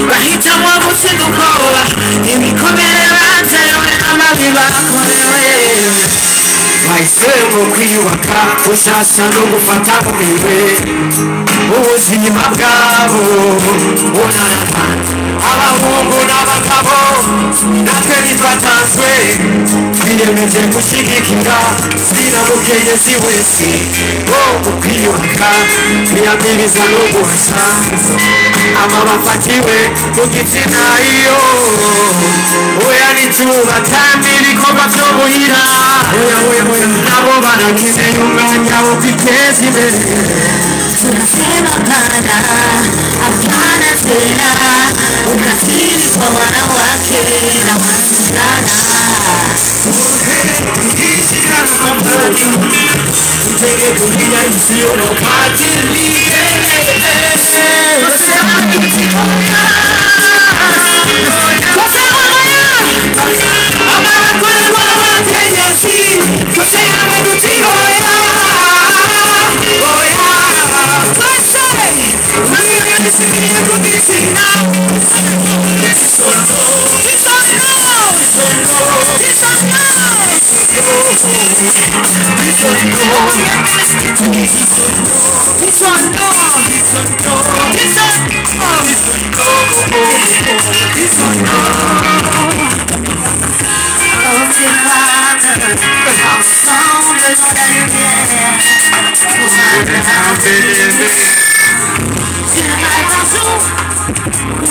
bahitamo gusiga ubwoba imikomere batewe n'amabi bakorewe bahisemo kwiyubaka gushasha no gufata mu minwe ubuzima bwabo bunarama abahungu n'abagabo natwe nitwatanzwe twiyemeje gushyigikira zina mukenyezi wese wo kwiyubaka kwiyamiriza no guhashya amabafatiwe mu gitsina iyo oya n'izuba kandi ibikorwa byo muhira nabo barakeneye umwanya wo kwiteza imbere tunasema hapana tena ukatili kwa wanawake na wasichana tutenge dunia isiyo na ukatili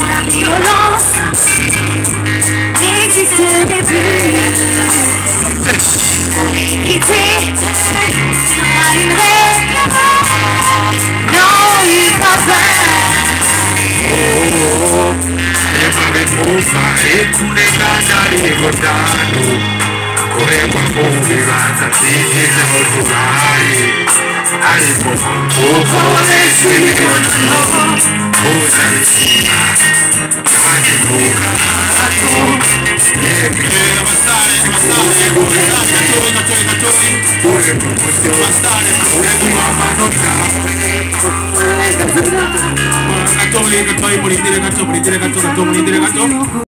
la violence n'existe plus. Quitter sera une règle. Non, il va faire.